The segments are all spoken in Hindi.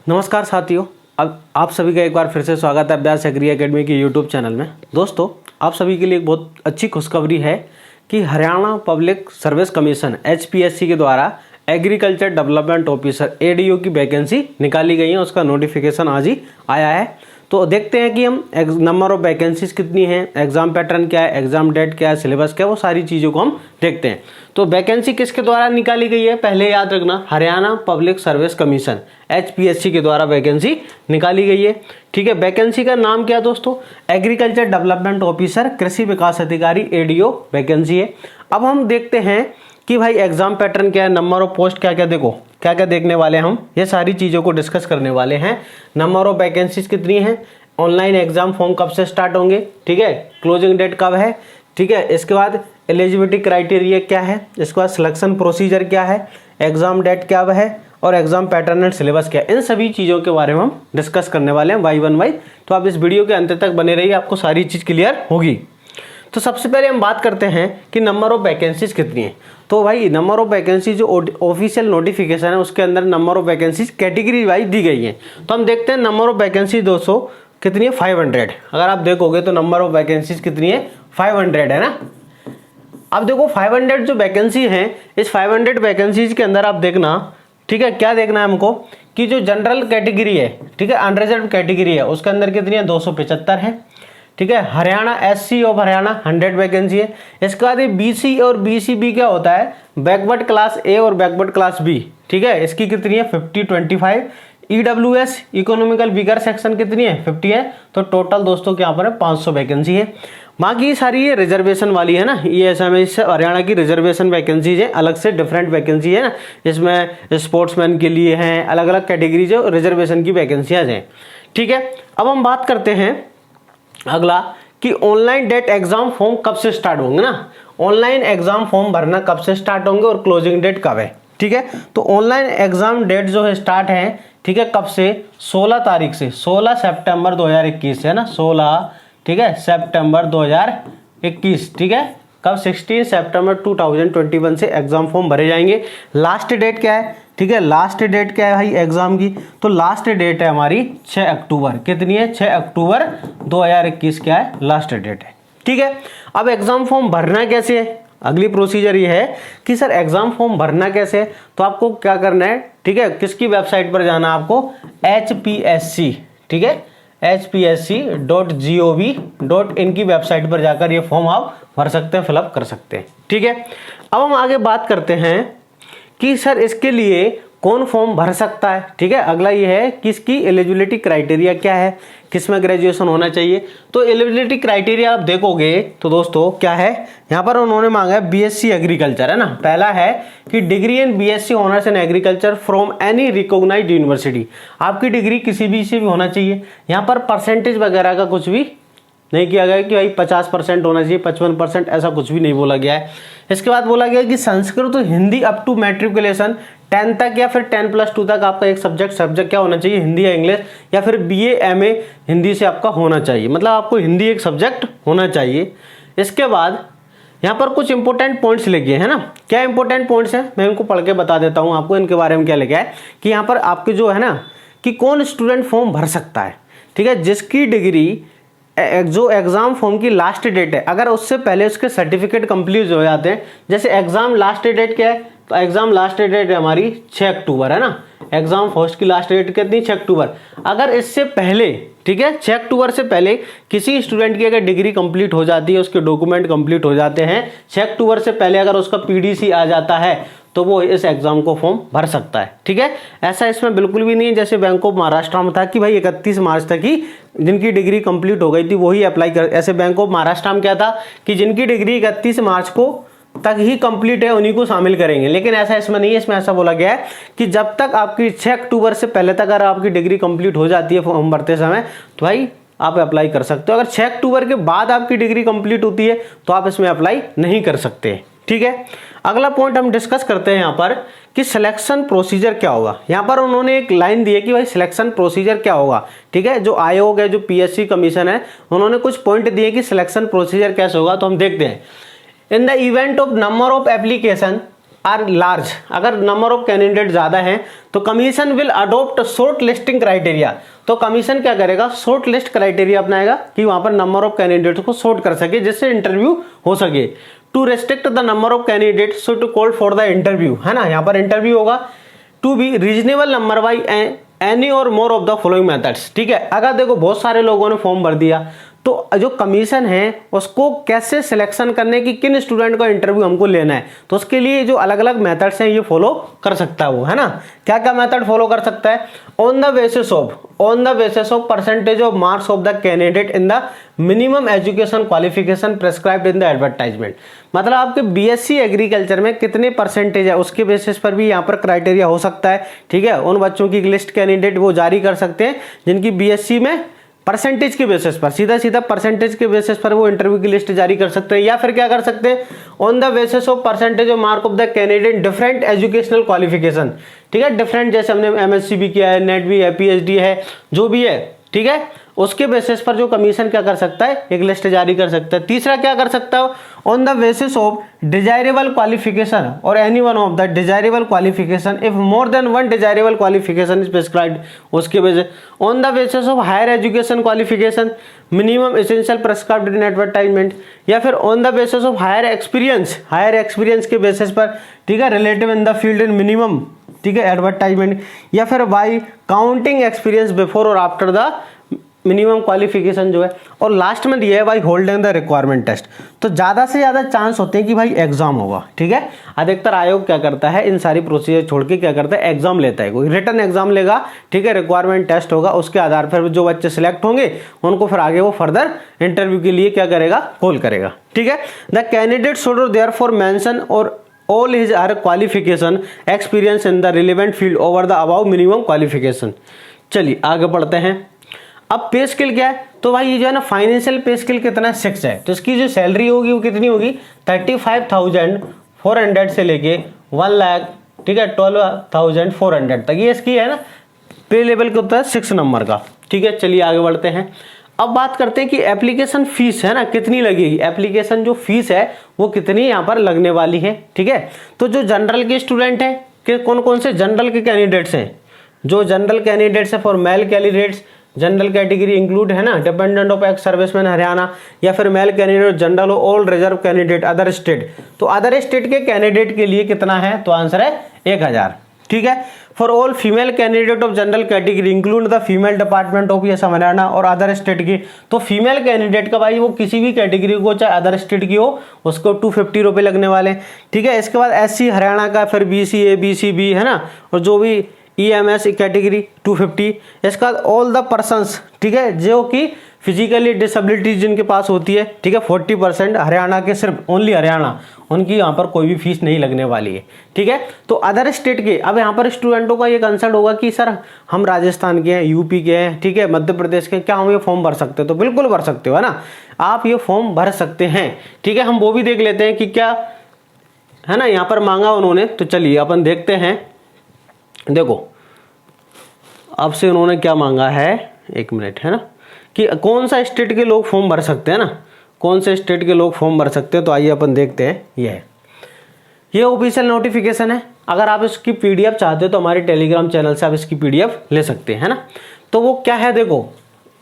नमस्कार साथियों, अब आप सभी का एक बार फिर से स्वागत है अभ्यास एग्री एकेडमी के यूट्यूब चैनल में। दोस्तों, आप सभी के लिए एक बहुत अच्छी खुशखबरी है कि Haryana public service commission HPSC के द्वारा एग्रीकल्चर डेवलपमेंट ऑफिसर ADO की वैकेंसी निकाली गई है। उसका नोटिफिकेशन आज ही आया है। तो देखते हैं कि हम नंबर ऑफ वैकेंसीज कितनी हैं, एग्जाम पैटर्न क्या है, एग्जाम डेट क्या है, सिलेबस क्या है, वो सारी चीज़ों को हम देखते हैं। तो वैकेंसी किसके द्वारा निकाली गई है, पहले याद रखना, Haryana public service commission HPSC के द्वारा वैकेंसी निकाली गई है। ठीक है, वैकेंसी का नाम क्या है दोस्तों, एग्रीकल्चर डेवलपमेंट ऑफिसर कृषि विकास अधिकारी ADO वैकेंसी है। अब हम देखते हैं कि भाई एग्जाम पैटर्न क्या है, नंबर ऑफ पोस्ट क्या क्या, देखो क्या क्या देखने वाले हैं हम, ये सारी चीज़ों को डिस्कस करने वाले हैं। नंबर ऑफ वैकेंसीज कितनी है, ऑनलाइन एग्जाम फॉर्म कब से स्टार्ट होंगे, ठीक है, क्लोजिंग डेट कब है, ठीक है, इसके बाद एलिजिबिलिटी क्राइटेरिया क्या है, इसके बाद सिलेक्शन प्रोसीजर क्या है, एग्जाम डेट क्या है और एग्जाम पैटर्न एंड सिलेबस क्या है, इन सभी चीज़ों के बारे में हम डिस्कस करने वाले हैं बाई वन बाई। तो आप इस वीडियो के अंत तक बने रहिए, आपको सारी चीज़ क्लियर होगी। तो सबसे पहले हम बात करते हैं कि नंबर ऑफ वैकेंसीज कितनी है। तो भाई नंबर ऑफ वैकेंसी जो ऑफिशियल नोटिफिकेशन है उसके अंदर number of vacancies category wise दी गई है। तो हम देखते हैं नंबर ऑफ वैकेंसी 200 कितनी है, 500। अगर आप देखोगे तो नंबर ऑफ वैकेंसीज कितनी है, 500 है ना। अब देखो 500 जो वैकेंसी है, इस 500 वैकेंसीज के अंदर आप देखना, ठीक है, क्या देखना है हमको कि जो जनरल कैटेगरी है, ठीक है, अनरिजर्व कैटेगरी है, उसके अंदर कितनी है, 275 है। ठीक है, Haryana SC of Haryana 100 vacancy है। इसके बाद ये BC और BCB क्या होता है, बैकवर्ड क्लास A और बैकवर्ड क्लास B, ठीक है, इसकी कितनी है, 50-25। EWS इकोनॉमिकल वीकर सेक्शन कितनी है, 50 है। तो टोटल दोस्तों यहाँ पर 500 वैकेंसी है। बाकी सारी ये रिजर्वेशन वाली है ना, ये SMS हरियाणा की रिजर्वेशन वैकेंसीज है, अलग से डिफरेंट वैकेंसी है ना, इसमें स्पोर्ट्समैन के लिए हैं, अलग अलग कैटेगरी जो रिजर्वेशन की वैकेंसियाँ हैं। ठीक है, अब हम बात करते हैं अगला कि ऑनलाइन डेट एग्जाम फॉर्म कब से स्टार्ट होंगे ना, ऑनलाइन एग्जाम फॉर्म भरना कब से स्टार्ट होंगे और क्लोजिंग डेट कब है। ठीक है, तो ऑनलाइन एग्जाम डेट जो है स्टार्ट है, ठीक है, कब से, 16 तारीख से, 16 सितंबर 2021 है ना, 16, ठीक है, सितंबर 2021, ठीक है, कब, 16 सितंबर 2021 से एग्जाम फॉर्म भरे जाएंगे। लास्ट डेट क्या है, ठीक है, लास्ट डेट क्या है भाई एग्जाम की, तो लास्ट डेट है हमारी 6 अक्टूबर, कितनी है, 6 अक्टूबर 2021 क्या है, लास्ट डेट है। ठीक है, अब एग्जाम फॉर्म भरना कैसे है, अगली प्रोसीजर ये है कि सर एग्जाम फॉर्म भरना कैसे है। तो आपको क्या करना है, ठीक है, किसकी वेबसाइट पर जाना है आपको, HPSC, ठीक है, HPSC.gov.in की वेबसाइट पर जाकर ये फॉर्म आप भर सकते हैं, फिलअप कर सकते हैं। ठीक है, अब हम आगे बात करते हैं कि सर इसके लिए कौन फॉर्म भर सकता है। ठीक है, अगला ये है कि इसकी एलिजिबिलिटी क्राइटेरिया क्या है, किसमें ग्रेजुएशन होना चाहिए। तो एलिजिबिलिटी क्राइटेरिया आप देखोगे तो दोस्तों क्या है, यहाँ पर उन्होंने मांगा है BSc एग्रीकल्चर है ना। पहला है कि degree in BSc honours in agriculture from any recognised university, आपकी डिग्री किसी भी से भी होना चाहिए। यहाँ पर परसेंटेज वगैरह का कुछ भी नहीं किया गया कि भाई 50% होना चाहिए, 55%, ऐसा कुछ भी नहीं बोला गया है। इसके बाद बोला गया कि संस्कृत तो हिंदी अप टू मैट्रिकुलेशन 10 तक या फिर 10+2 तक आपका एक सब्जेक्ट क्या होना चाहिए, हिंदी या इंग्लिश, या फिर BA MA हिंदी से आपका होना चाहिए, मतलब आपको हिंदी एक सब्जेक्ट होना चाहिए। इसके बाद यहाँ पर कुछ इंपॉर्टेंट पॉइंट्स लिखे हैं ना, क्या इंपॉर्टेंट पॉइंट्स हैं मैं इनको पढ़ के बता देता हूँ आपको, इनके बारे में क्या लिखा है कि यहाँ पर आपके जो है ना कि कौन स्टूडेंट फॉर्म भर सकता है। ठीक है, जिसकी डिग्री जो एग्जाम फॉर्म की लास्ट डेट है, अगर उससे पहले उसके सर्टिफिकेट कंप्लीट हो जाते हैं, जैसे एग्जाम लास्ट डेट क्या है, तो एग्जाम लास्ट डेट है हमारी 6 अक्टूबर है ना, एग्जाम फर्स्ट की लास्ट डेट कितनी, 6 अक्टूबर। अगर इससे पहले, ठीक है, 6 अक्टूबर से पहले किसी स्टूडेंट की अगर डिग्री कंप्लीट हो जाती है, उसके डॉक्यूमेंट कंप्लीट हो जाते हैं, 6 अक्टूबर से पहले अगर उसका PDC आ जाता है तो वो इस एग्जाम को फॉर्म भर सकता है। ठीक है, ऐसा इसमें बिल्कुल भी नहीं है जैसे बैंक ऑफ महाराष्ट्र में था कि भाई 31 मार्च तक ही जिनकी डिग्री कंप्लीट हो गई थी वही अप्लाई कर, ऐसे बैंक ऑफ महाराष्ट्र में क्या था कि जिनकी डिग्री 31 मार्च को तक ही कंप्लीट है उन्हीं को शामिल करेंगे, लेकिन ऐसा इसमें नहीं है। इसमें ऐसा बोला गया है कि जब तक आपकी 6 अक्टूबर से पहले तक अगर आपकी डिग्री कंप्लीट हो जाती है फॉर्म भरते समय तो भाई आप अप्लाई कर सकते हो। अगर 6 अक्टूबर के बाद आपकी डिग्री कंप्लीट होती है तो आप इसमें अप्लाई नहीं कर सकते। ठीक है, अगला पॉइंट हम डिस्कस करते हैं यहाँ पर कि सिलेक्शन प्रोसीजर क्या होगा। यहाँ पर उन्होंने एक लाइन दी है कि भाई सिलेक्शन प्रोसीजर क्या होगा। ठीक है, जो आयोग है, जो PSC कमीशन है, उन्होंने कुछ पॉइंट दिए कि सिलेक्शन प्रोसीजर कैसे होगा। तो हम देखते हैं, in the event of number of application are large, अगर नंबर ऑफ कैंडिडेट ज़्यादा हैं तो commission will adopt short listing criteria. तो कमीशन क्या करेगा, शॉर्ट लिस्ट क्राइटेरिया अपनाएगा कि वहाँ पर नंबर ऑफ कैंडिडेट्स को शॉर्ट कर सके जिससे इंटरव्यू हो सके। To restrict the number of candidate so to call for the interview, है ना, यहाँ पर इंटरव्यू होगा। To be reasonable number by any और more of the following methods, ठीक है। अगर देखो बहुत सारे लोगों ने फॉर्म भर दिया तो जो कमीशन है उसको कैसे सिलेक्शन करने की, किन स्टूडेंट का इंटरव्यू हमको लेना है, तो उसके लिए जो अलग अलग मेथड्स हैं ये फॉलो कर सकता है वो, है ना। क्या क्या मेथड फॉलो कर सकता है, on the basis of percentage of marks of the candidate in the minimum education qualification prescribed in the advertisement. मतलब आपके बीएससी एग्रीकल्चर में कितने परसेंटेज है उसके बेसिस पर भी यहाँ पर क्राइटेरिया हो सकता है, ठीक है। उन बच्चों की लिस्ट कैंडिडेट वो जारी कर सकते हैं जिनकी बीएससी में परसेंटेज के बेसिस पर, सीधा परसेंटेज के बेसिस पर वो इंटरव्यू की लिस्ट जारी कर सकते हैं। या फिर क्या कर सकते हैं, on the basis of percentage of mark of the candidate different educational qualification, ठीक है। डिफरेंट जैसे हमने एमएससी भी किया है, नेट भी है, पीएचडी है, जो भी है, ठीक है, उसके बेसिस पर जो कमीशन क्या कर सकता है, एक लिस्ट जारी कर सकता है। तीसरा क्या कर सकता हो, on the basis of desirable qualification और any one of the desirable qualification if more than one desirable qualification is prescribed, उसके basis on the basis of higher education qualification minimum essential prescribed in advertisement, या फिर on the basis of higher experience के बेसिस पर, ठीक है, relative in the field in minimum, ठीक है, एडवर्टाइजमेंट, या फिर बाई काउंटिंग एक्सपीरियंस बिफोर और आफ्टर द मिनिमम क्वालिफिकेशन जो है। और लास्ट में दिया है भाई होल्डिंग द रिक्वायरमेंट टेस्ट। तो ज़्यादा से ज़्यादा चांस होते हैं कि भाई एग्जाम होगा, ठीक है। अधिकतर आयोग क्या करता है, इन सारी प्रोसीजर छोड़ के क्या करता है, एग्जाम लेता है, कोई रिटर्न एग्जाम लेगा, ठीक है, रिक्वायरमेंट टेस्ट होगा, उसके आधार पर जो बच्चे सिलेक्ट होंगे उनको फिर आगे वो फर्दर इंटरव्यू के लिए क्या करेगा, कॉल करेगा, ठीक है। The candidate should therefore mention और all his or qualification experience in the relevant field over the above minimum qualification। चलिए आगे बढ़ते हैं। अब पे स्केल क्या है, तो भाई ये जो है ना फाइनेंशियल पे स्केल कितना 6 है, तो इसकी जो सैलरी होगी वो कितनी होगी 35,400 से लेके 1 लाख, ठीक है, 12,400 तक, ये इसकी है ना पे लेवल का होता है 6 नंबर का, ठीक है। चलिए आगे बढ़ते हैं। अब बात करते हैं कि एप्लीकेशन फीस है ना कितनी लगेगी, एप्लीकेशन जो फीस है वो कितनी यहाँ पर लगने वाली है, ठीक है। तो जो जनरल के स्टूडेंट हैं कि कौन कौन से जनरल के कैंडिडेट्स हैं, जो जनरल कैंडिडेट्स है for male candidates, general category include है ना, dependent of ex serviceman Haryana, या फिर male candidate general all reserve candidate other state. तो अदर स्टेट के कैंडिडेट के लिए कितना है, तो आंसर है 1000, ठीक है। For all female candidate of general category include the female department of yes Haryana और अदर स्टेट की, तो फीमेल कैंडिडेट का भाई वो किसी भी कैटेगरी को चाहे अदर स्टेट की हो उसको 250 रुपये लगने वाले, ठीक है। इसके बाद एससी हरियाणा का, फिर BCA BCB है ना, और जो भी EMS कैटेगरी 250। इसके बाद ऑल द पर्सन्स, ठीक है, जो कि फिजिकली डिसेबिलिटी जिनके पास होती है, ठीक है, 40% हरियाणा के, सिर्फ ओनली हरियाणा, उनकी यहाँ पर कोई भी फीस नहीं लगने वाली है, ठीक है। तो अदर स्टेट के, अब यहाँ पर स्टूडेंटों का ये कंसर्न होगा कि सर हम राजस्थान के हैं, यूपी के हैं, ठीक है, मध्य प्रदेश के, क्या हम ये फॉर्म भर सकते हो, तो बिल्कुल भर सकते हो, है ना, आप ये फॉर्म भर सकते हैं, ठीक है। हम वो भी देख लेते हैं कि क्या है ना यहाँ पर मांगा उन्होंने, तो चलिए अपन देखते हैं। देखो अब से उन्होंने क्या मांगा है, 1 मिनट, है ना, कि कौन सा स्टेट के लोग फॉर्म भर सकते हैं ना, कौन से स्टेट के लोग फॉर्म भर सकते हैं। तो आइए अपन देखते हैं। ये ऑफिशियल नोटिफिकेशन है। अगर आप इसकी PDF चाहते हो तो हमारे टेलीग्राम चैनल से आप इसकी PDF ले सकते हैं, है ना। तो वो क्या है, देखो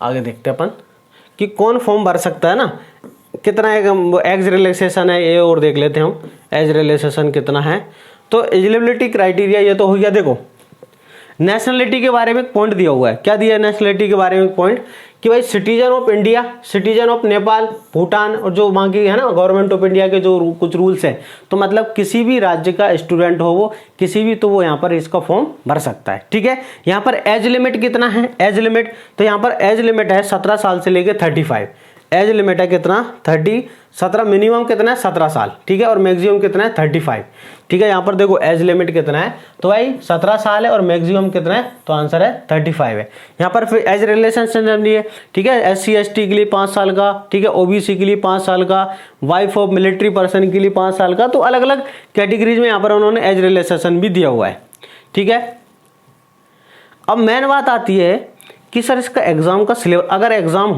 आगे देखते हैं अपन कि कौन फॉर्म भर सकता है ना, कितना एज रिलैक्सेशन है ये और देख लेते हैं हम, एज रिलैक्सेशन कितना है। तो एलिजिबिलिटी क्राइटेरिया ये तो हो गया। देखो नेशनलिटी के बारे में एक पॉइंट दिया हुआ है, क्या दिया है नेशनलिटी के बारे में पॉइंट, कि भाई citizen of India, citizen of Nepal, Bhutan, और जो वहाँ की है ना गवर्नमेंट ऑफ इंडिया के जो कुछ रूल्स हैं, तो मतलब किसी भी राज्य का स्टूडेंट हो वो किसी भी, तो वो यहाँ पर इसका फॉर्म भर सकता है, ठीक है। यहाँ पर एज लिमिट कितना है, एज लिमिट, तो यहाँ पर एज लिमिट है 17 साल से लेके 35, एज लिमिट है कितना 17, मिनिमम कितना है 17 साल, ठीक है, और मैक्सिमम कितना है 35, ठीक है। यहाँ पर देखो एज लिमिट कितना है, तो भाई 17 साल है, और मैक्सिमम कितना है, तो आंसर है 35 है। यहाँ पर फिर एज रिलेशन लिए, ठीक है, SC ST के लिए 5 साल का, ठीक है, OBC के लिए 5 साल का, वाइफ ऑफ मिलिट्री पर्सन के लिए 5 साल का। तो अलग अलग कैटेगरीज में यहाँ पर उन्होंने एज रिलेशन भी दिया हुआ है, ठीक है। अब मेन बात आती है कि सर इसका एग्जाम का सिलेबस, अगर एग्जाम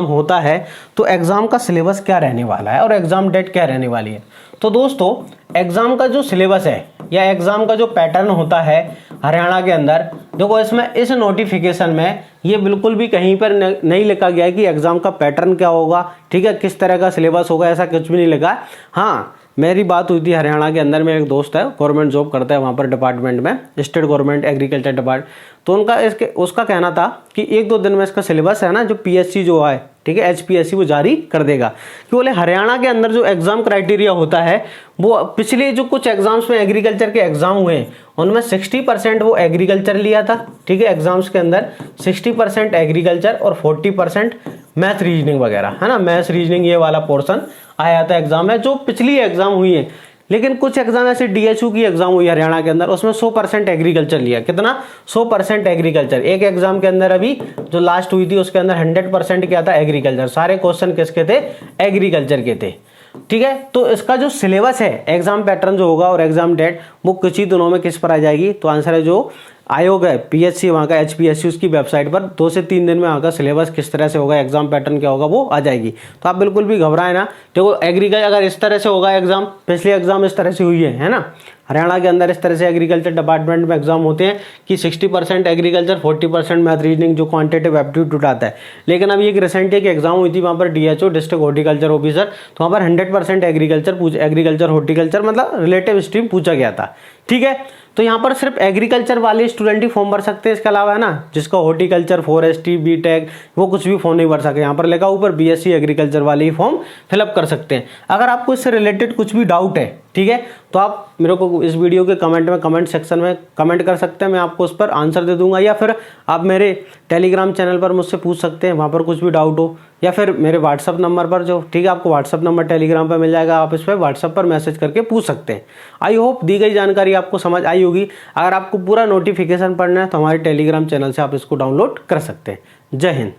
होता है तो एग्जाम का सिलेबस क्या रहने वाला है और एग्जाम डेट क्या रहने वाली है। तो दोस्तों एग्जाम का जो सिलेबस है या एग्जाम का जो पैटर्न होता है हरियाणा के अंदर, देखो इसमें इस नोटिफिकेशन में ये बिल्कुल भी कहीं पर नहीं लिखा गया है कि एग्जाम का पैटर्न क्या होगा, ठीक है, किस तरह का सिलेबस होगा, ऐसा कुछ भी नहीं लिखा है। हाँ, मेरी बात हुई थी हरियाणा के अंदर, मेरा एक दोस्त है गवर्नमेंट जॉब करता है वहाँ पर डिपार्टमेंट में, स्टेट गवर्नमेंट एग्रीकल्चर डिपार्टमेंट, तो उसका कहना था कि 1-2 दिन में इसका सिलेबस है ना जो पीएससी जो है, ठीक है, एचपीएससी वो जारी कर देगा। कि बोले हरियाणा के अंदर जो एग्जाम क्राइटेरिया होता है वो पिछले जो कुछ एग्जाम्स में एग्रीकल्चर के एग्जाम हुए हैं उनमें 60% वो एग्रीकल्चर लिया था, ठीक है, एग्जाम्स के अंदर 60% एग्रीकल्चर और 40% मैथ रीजनिंग वगैरह, है ना, मैथ रीजनिंग ये वाला पोर्शन आया था एग्जाम में जो पिछली एग्जाम हुई है। लेकिन कुछ एग्जाम ऐसे डीएचयू की एग्जाम हुई हरियाणा के अंदर, उसमें 100% एग्रीकल्चर लिया। कितना? 100% एग्रीकल्चर। एक एग्जाम के अंदर अभी जो लास्ट हुई थी उसके अंदर 100% क्या था? एग्रीकल्चर। सारे क्वेश्चन किसके थे? एग्रीकल्चर के थे, ठीक है। तो इसका जो सिलेबस है, एग्जाम पैटर्न जो होगा और एग्जाम डेट, वो कुछ ही दिनों में किस पर आ जाएगी? तो आंसर है जो आयोग है पीएससी वहाँ का एचपीएससी, उसकी वेबसाइट पर 2 से 3 दिन में वहाँ का सिलेबस किस तरह से होगा, एग्जाम पैटर्न क्या होगा, वो आ जाएगी। तो आप बिल्कुल भी घबराए ना। देखो एग्रीकल्चर अगर इस तरह से होगा एग्जाम, पिछले एग्जाम इस तरह से हुई है ना, हरियाणा के अंदर इस तरह से एग्रीकल्चर डिपार्टमेंट में एग्जाम होते हैं कि 60% एग्रीकल्चर 40% मैथ रीजनिंग जो क्वांटिटेटिव एप्टीट्यूड आता है। लेकिन अभी एक रिसेंट एक एग्जाम हुई थी वहाँ पर डीएचओ डिस्ट्रिक्ट हॉर्टिकल्चर ऑफिसर, तो वहाँ पर 100% एग्रीकल्चर हॉर्टिकल्चर मतलब रिलेटिव स्ट्रीम पूछा गया था, ठीक है। तो यहाँ पर सिर्फ एग्रीकल्चर वाले स्टूडेंट ही फॉर्म भर सकते हैं, इसके अलावा है ना जिसका हॉर्टिकल्चर, फॉरेस्ट्री, बीटेक, वो कुछ भी फॉर्म नहीं भर सके। यहाँ पर लिखा ऊपर बीएससी एग्रीकल्चर वाले ही फॉर्म फिलअप कर सकते हैं। अगर आपको इससे रिलेटेड कुछ भी डाउट है, ठीक है, तो आप मेरे को इस वीडियो के कमेंट सेक्शन में कमेंट कर सकते हैं, मैं आपको उस पर आंसर दे दूंगा। या फिर आप मेरे टेलीग्राम चैनल पर मुझसे पूछ सकते हैं, वहाँ पर कुछ भी डाउट हो, या फिर मेरे व्हाट्सअप नंबर पर जो, ठीक है, आपको व्हाट्सअप नंबर टेलीग्राम पर मिल जाएगा, आप इस पर व्हाट्सअप पर मैसेज करके पूछ सकते हैं। आई होप दी गई जानकारी आपको समझ आई होगी। अगर आपको पूरा नोटिफिकेशन पढ़ना है तो हमारे टेलीग्राम चैनल से आप इसको डाउनलोड कर सकते हैं। जय हिंद।